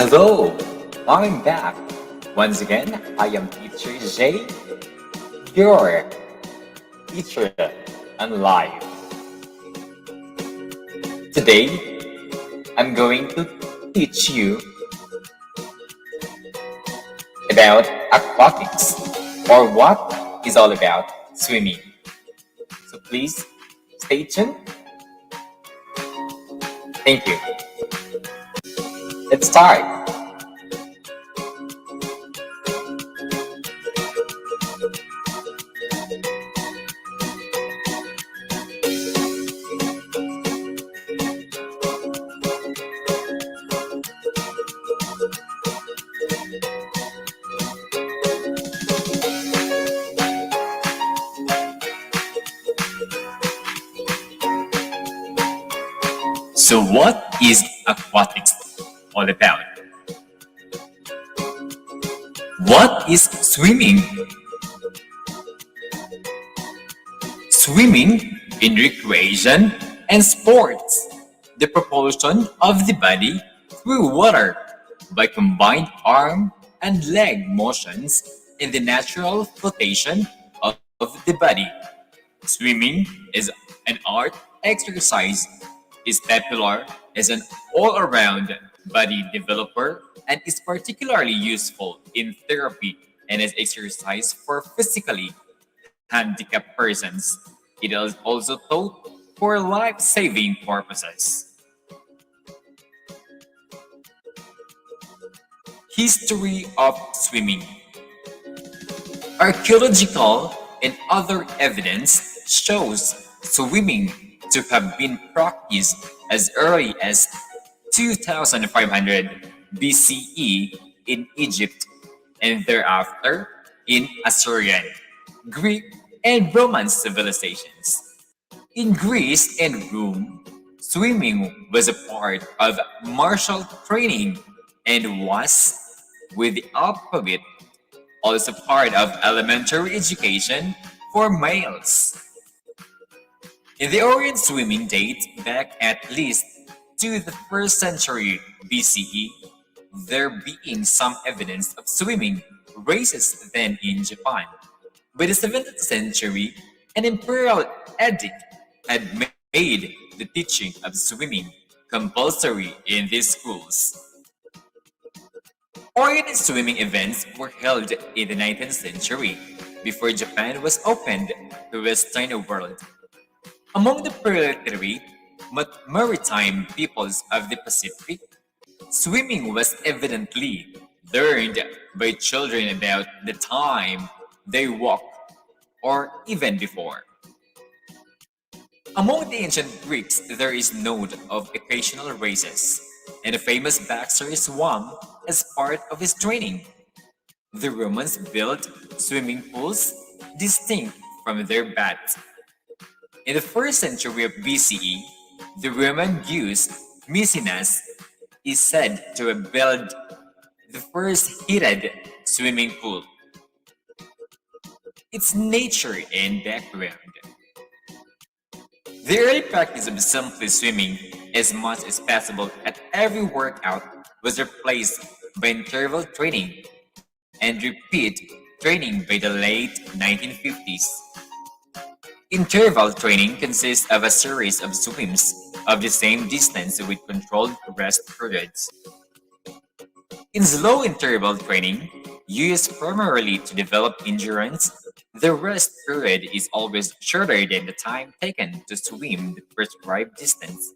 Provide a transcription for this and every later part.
Hello, I'm back. Once again, I am Teacher Jay, your teacher on life. Today, I'm going to teach you about aquatics, or what is all about swimming. So please stay tuned. Thank you. Let's start. So what is aquatics all about? What is swimming? Swimming in recreation and sports, the propulsion of the body through water by combined arm and leg motions in the natural flotation of the body. Swimming is an art exercise, is popular as an all-around body developer, and is particularly useful in therapy and as exercise for physically handicapped persons. It is also taught for life-saving purposes. History of swimming. Archaeological and other evidence shows swimming to have been practiced as early as 2500 BCE in Egypt and thereafter in Assyrian, Greek, and Roman civilizations. In Greece and Rome, swimming was a part of martial training and was, with the alphabet, also part of elementary education for males. In the Orient, swimming dates back at least to the 1st century BCE, there being some evidence of swimming races then in Japan. By the 7th century, an imperial edict had made the teaching of swimming compulsory in these schools. Orient swimming events were held in the 19th century, before Japan was opened to the Western world. Among the predatory maritime peoples of the Pacific, swimming was evidently learned by children about the time they walked, or even before. Among the ancient Greeks, there is note of occasional races, and a famous boxer swam as part of his training. The Romans built swimming pools distinct from their baths. In the 1st century of BCE, the Roman Muse Maecenas is said to have built the first heated swimming pool. Its nature and background. The early practice of simply swimming as much as possible at every workout was replaced by interval training and repeat training by the late 1950s. Interval training consists of a series of swims of the same distance with controlled rest periods. In slow interval training, used primarily to develop endurance, the rest period is always shorter than the time taken to swim the prescribed distance.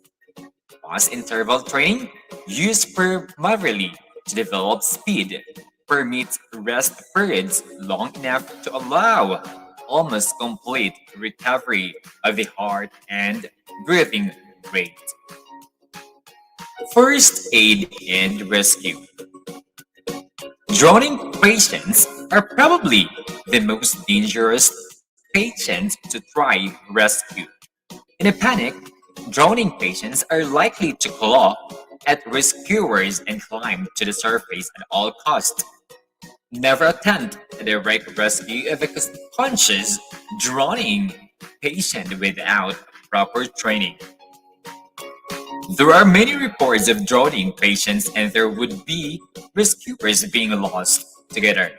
Fast interval training, used primarily to develop speed, permits rest periods long enough to allow almost complete recovery of the heart and breathing rate. First aid and rescue. Drowning patients are probably the most dangerous patients to try rescue. In a panic, drowning patients are likely to claw at rescuers and climb to the surface at all costs. Never attempt a direct rescue of a conscious drowning patient without proper training. There are many reports of drowning patients and there would be rescuers being lost together,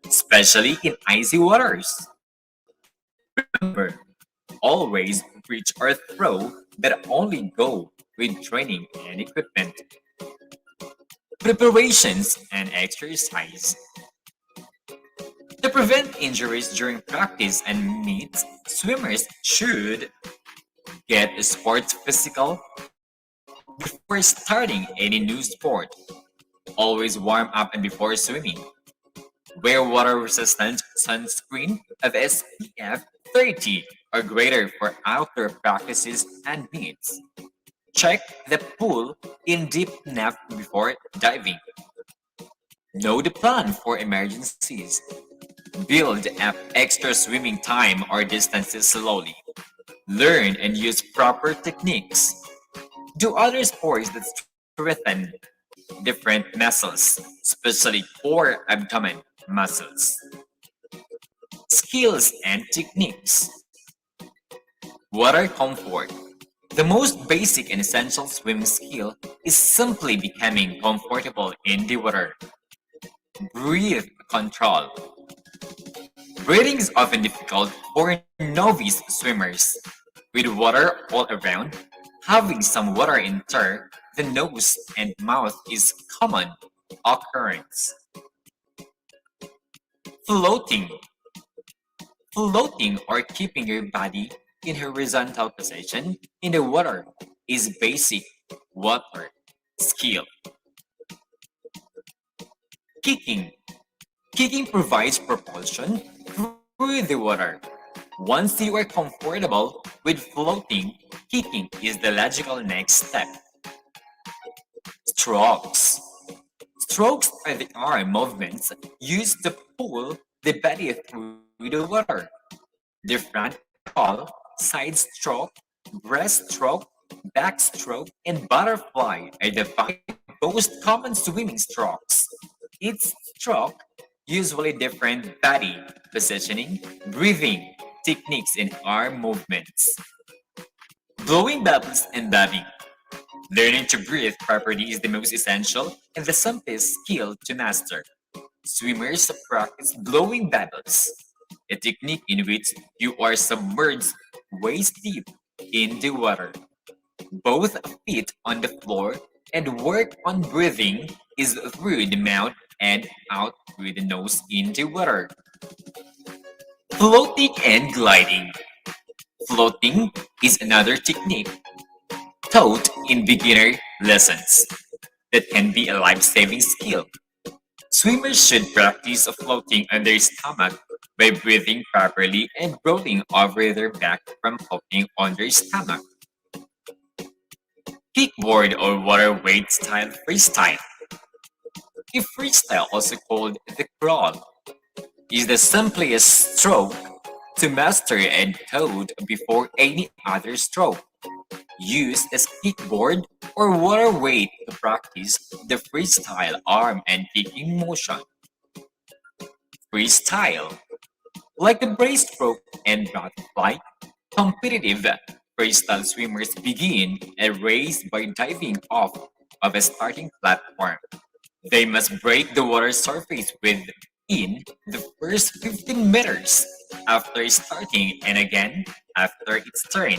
especially in icy waters. Remember, always reach or throw that only go with training and equipment. Preparations and exercise. To prevent injuries during practice and meets, swimmers should get a sports physical before starting any new sport. Always warm up and before swimming. Wear water-resistant sunscreen of SPF 30 or greater for outdoor practices and meets. Check the pool in deep enough before diving. Know the plan for emergencies. Build up extra swimming time or distances slowly. Learn and use proper techniques. Do other sports that strengthen different muscles, especially core abdomen muscles. Skills and techniques. Water comfort. The most basic and essential swimming skill is simply becoming comfortable in the water. Breathe control. Breathing is often difficult for novice swimmers. With water all around, having some water enter the nose and mouth is common occurrence. Floating. Floating or keeping your body in horizontal position in the water is basic water skill. Kicking. Kicking provides propulsion through the water. Once you are comfortable with floating, kicking is the logical next step. Strokes. Strokes are the arm movements used to pull the body through the water. The front crawl, side stroke, breaststroke, backstroke, and butterfly are the five most common swimming strokes. Each stroke usually different body positioning, breathing techniques, and arm movements. Blowing bubbles and bobbing. Learning to breathe properly is the most essential and the simplest skill to master. Swimmers practice blowing bubbles, a technique in which you are submerged waist deep in the water. Both feet on the floor and work on breathing is through the mouth and out through the nose in the water. Floating and gliding. Floating is another technique taught in beginner lessons that can be a life-saving skill. Swimmers should practice floating on their stomach by breathing properly and rolling over their back from floating on their stomach. Kickboard or water weight style freestyle. A freestyle, also called the crawl, is the simplest stroke to master and code before any other stroke. Use a kickboard or water weight to practice the freestyle arm and kicking motion. Freestyle. Like the breaststroke and butterfly, competitive freestyle swimmers begin a race by diving off of a starting platform. They must break the water surface within the first 15 meters after starting and again after its turn.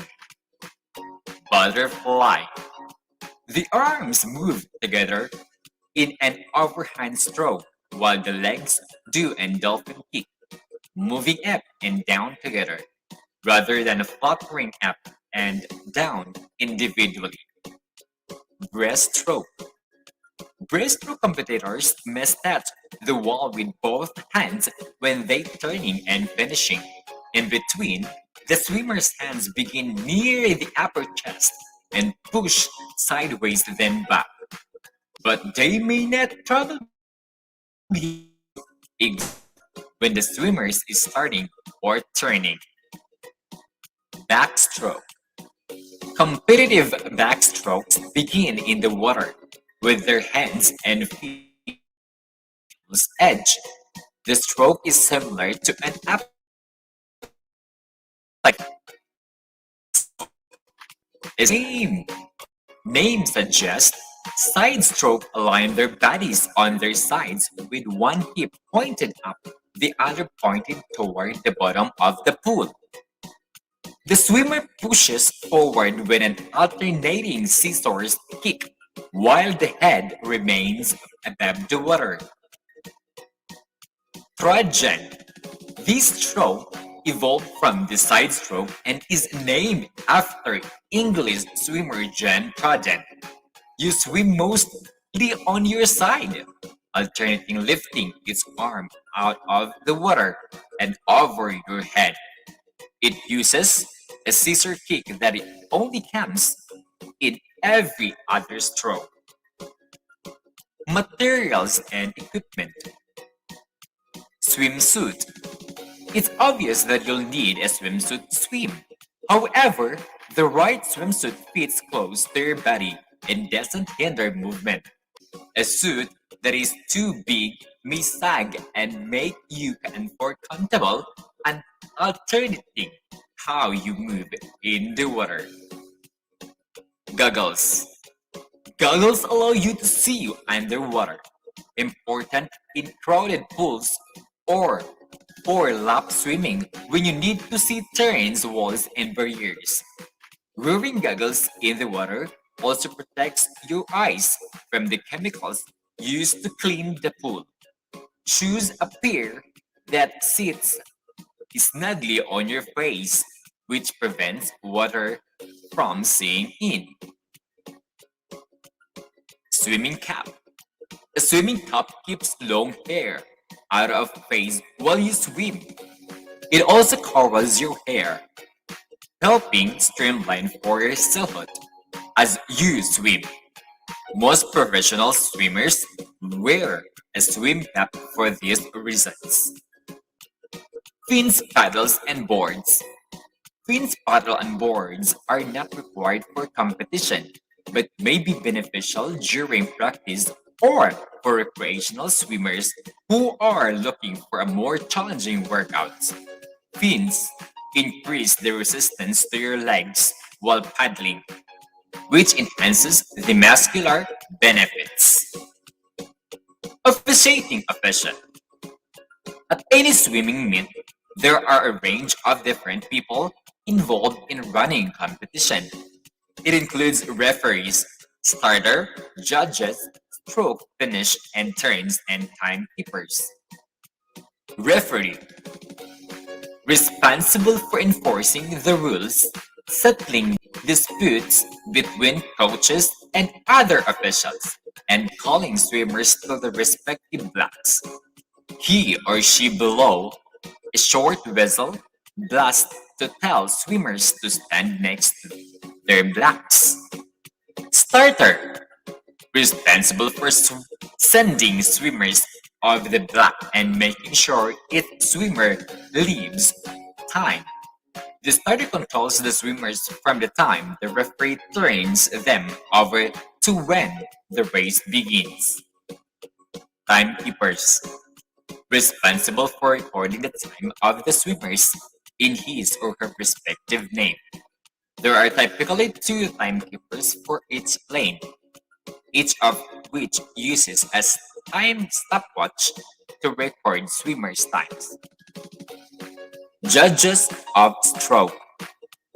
Butterfly. The arms move together in an overhand stroke while the legs do a dolphin kick, moving up and down together rather than fluttering up and down individually. Breaststroke. Breaststroke competitors must touch the wall with both hands when they turning and finishing. In between, the swimmer's hands begin near the upper chest and push sideways then back. But they may not travel exactly when the swimmers is starting or turning. Backstroke. Competitive backstrokes begin in the water with their hands and feet edge. The stroke is similar to an up like same. Name suggests side stroke align their bodies on their sides with one hip pointed up, the other pointed toward the bottom of the pool. The swimmer pushes forward with an alternating scissors kick, while the head remains above the water. Trojan. This stroke evolved from the side stroke and is named after English swimmer John Trojan. You swim mostly on your side, alternating lifting its arm out of the water and over your head. It uses a scissor kick that it only comes in every other stroke. Materials and equipment. Swimsuit. It's obvious that you'll need a swimsuit to swim. However, the right swimsuit fits close to your body and doesn't hinder movement. A suit that is too big may sag and make you uncomfortable and alternating how you move in the water. Goggles. Goggles allow you to see underwater, important in crowded pools or for lap swimming when you need to see turns, walls, and barriers. Wearing goggles in the water also protects your eyes from the chemicals used to clean the pool. Choose a pair that sits snugly on your face, which prevents water from seeping in. Swimming cap. A swimming cap keeps long hair out of face while you swim. It also covers your hair, helping streamline for your silhouette as you swim. Most professional swimmers wear a swim cap for these reasons. Fins, paddles, and boards. Fins, paddle, and boards are not required for competition, but may be beneficial during practice or for recreational swimmers who are looking for a more challenging workout. Fins increase the resistance to your legs while paddling, which enhances the muscular benefits. Officiating official. At any swimming meet, there are a range of different people involved in running competition. It includes referees, starter, judges, stroke, finish, and turns, and timekeepers. Referee, responsible for enforcing the rules, settling disputes between coaches and other officials, and calling swimmers to the respective blocks. He or she below a short whistle blast to tell swimmers to stand next to their blocks. Starter, responsible for sending swimmers off the block and making sure each swimmer leaves time. The starter controls the swimmers from the time the referee turns them over to when the race begins. Timekeepers, responsible for recording the time of the swimmers in his or her respective name. There are typically two timekeepers for each lane, each of which uses a time stopwatch to record swimmers' times. Judges of stroke,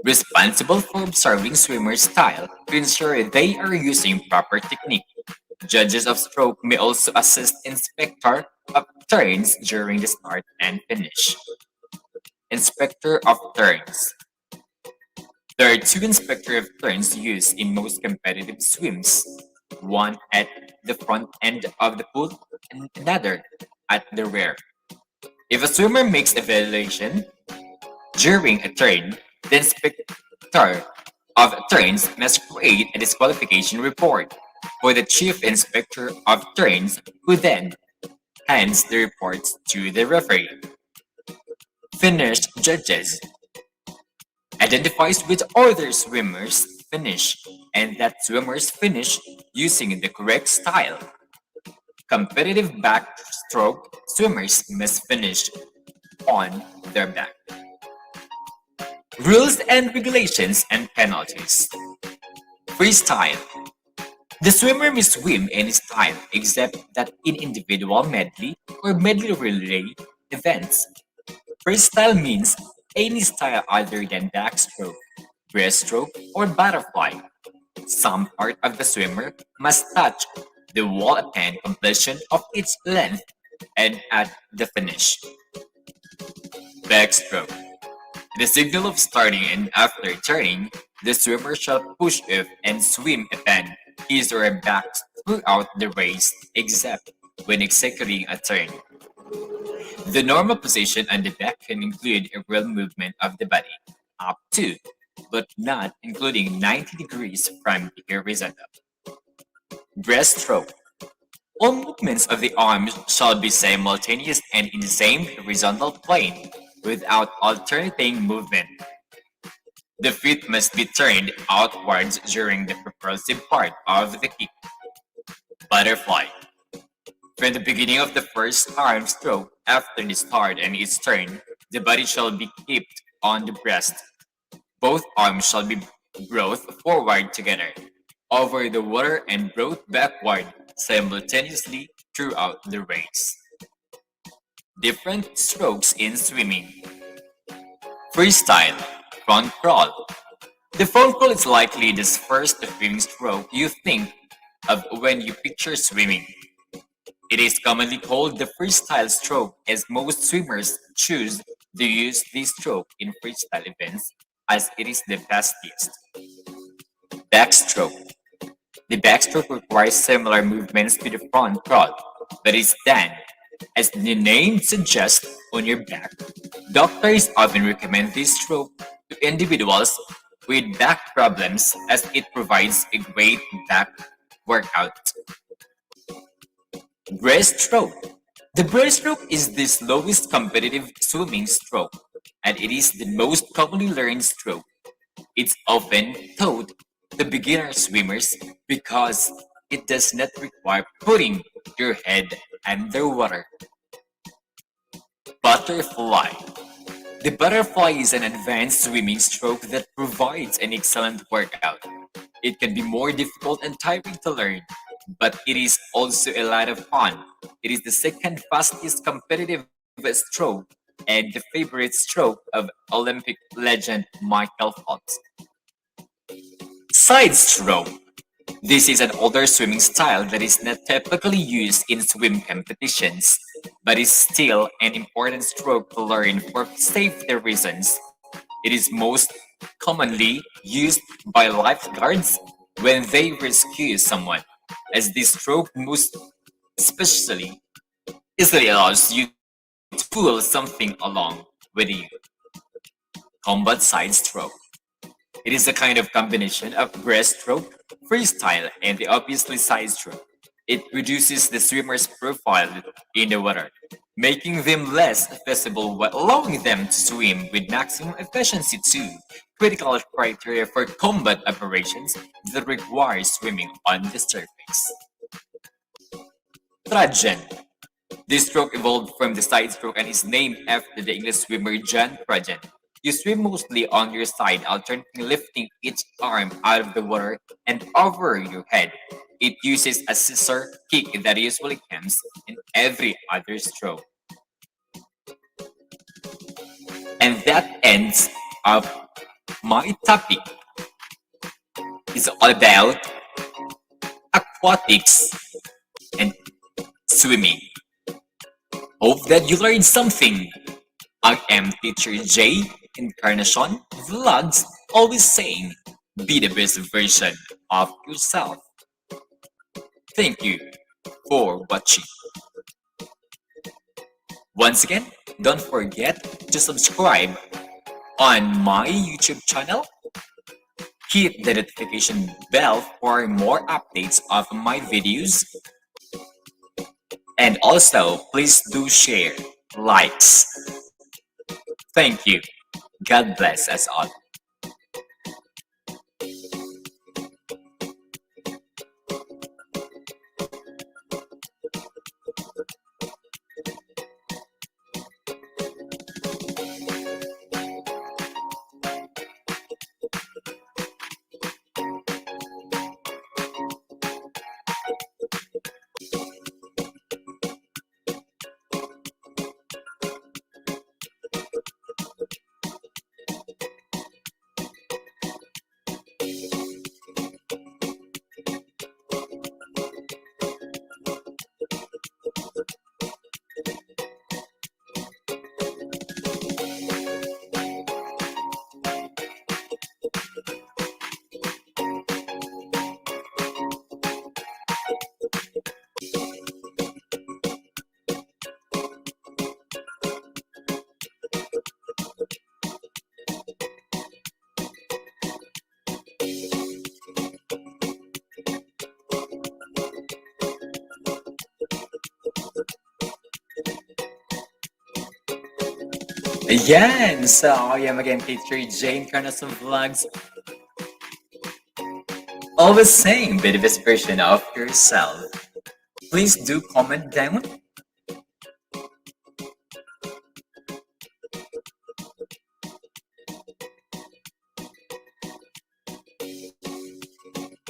responsible for observing swimmers' style to ensure they are using proper technique. Judges of stroke may also assist inspector of turns during the start and finish. Inspector of turns. There are two inspector of turns used in most competitive swims, one at the front end of the pool and another at the rear. If a swimmer makes a violation during a turn, the inspector of turns must create a disqualification report for the chief inspector of turns, who then hands the reports to the referee. Finished judges identifies which order swimmers finish and that swimmers finish using the correct style. Competitive backstroke swimmers must finish on their back. Rules and regulations and penalties. Freestyle. The swimmer may swim any style except that in individual medley or medley relay events. Freestyle means any style other than backstroke, breaststroke, or butterfly. Some part of the swimmer must touch the wall upon completion of its length and at the finish. Backstroke. The signal of starting and after turning, the swimmer shall push off and swim upon his or her back throughout the race except when executing a turn. The normal position on the back can include a real movement of the body up to, but not including 90 degrees from the horizontal. Breaststroke. All movements of the arms shall be simultaneous and in the same horizontal plane without alternating movement. The feet must be turned outwards during the propulsive part of the kick. Butterfly. From the beginning of the first arm stroke after the start and its turn, the body shall be kept on the breast. Both arms shall be brought forward together, over the water and brought backward simultaneously throughout the race. Different strokes in swimming. Freestyle, front crawl. The front crawl is likely the first swimming stroke you think of when you picture swimming. It is commonly called the freestyle stroke as most swimmers choose to use this stroke in freestyle events as it is the fastest. Backstroke. The backstroke requires similar movements to the front crawl, but is done, as the name suggests, on your back. Doctors often recommend this stroke to individuals with back problems as it provides a great back workout. Breaststroke. The breaststroke is the slowest competitive swimming stroke, and it is the most commonly learned stroke. It's often taught to beginner swimmers because it does not require putting your head underwater. Butterfly. The butterfly is an advanced swimming stroke that provides an excellent workout. It can be more difficult and tiring to learn, but it is also a lot of fun. It is the second fastest competitive stroke and the favorite stroke of Olympic legend Michael Phelps. Side stroke. This is an older swimming style that is not typically used in swim competitions, but is still an important stroke to learn for safety reasons. It is most commonly used by lifeguards when they rescue someone, as this stroke most especially easily allows you to pull something along with you. Combat side stroke. It is a kind of combination of breaststroke, freestyle, and the obviously side stroke. It reduces the swimmer's profile in the water, making them less visible while allowing them to swim with maximum efficiency too. Critical criteria for combat operations that require swimming on the surface. Trajan. This stroke evolved from the side stroke and is named after the English swimmer John Trajan. You swim mostly on your side, alternately lifting each arm out of the water and over your head. It uses a scissor kick that usually comes in every other stroke. And that ends up my topic. It's all about aquatics and swimming. Hope that you learned something. I am Teacher J Encarnacion Vlogs, always saying, be the best version of yourself. Thank you for watching. Once again, don't forget to subscribe on my YouTube channel. Hit the notification bell for more updates of my videos. And also, please do share, likes. Thank you. God bless us all. Ayan! So, I am again teacher Jane Carnason Vlogs. Always saying be the best version of yourself. Please do comment down.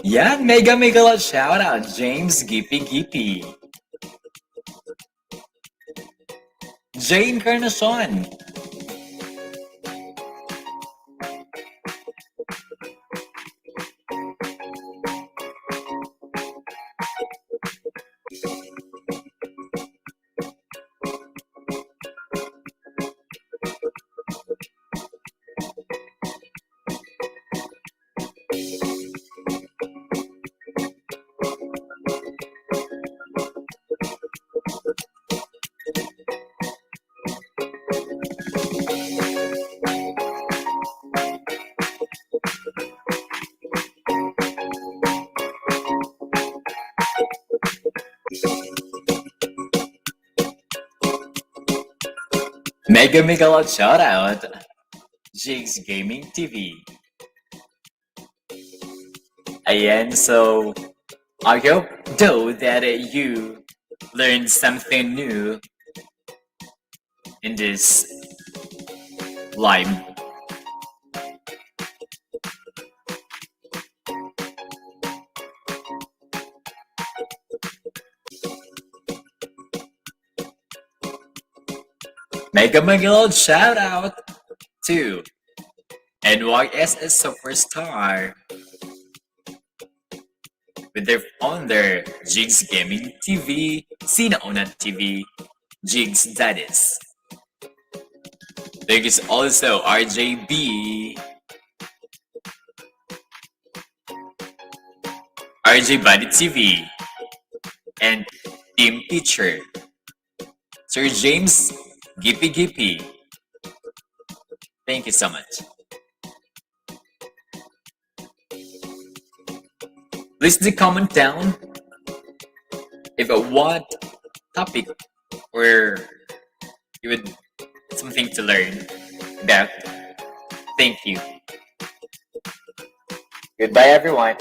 Yeah, mega lot shout out James Gippy Gippy. Jane Carnason. Mega lot shout out Jigs Gaming TV. Ayan, so I hope though that you learned something new in this live. Mega lot shout out to NYSS Superstar with their founder Jigs Gaming TV, Sinauna TV, Jigs Daddies. There is also RJB, RJ Buddy TV, and Team Teacher, Sir James Gippy Gippy. Thank you so much. Please do comment down if what topic or you would something to learn about. Thank you. Goodbye, everyone.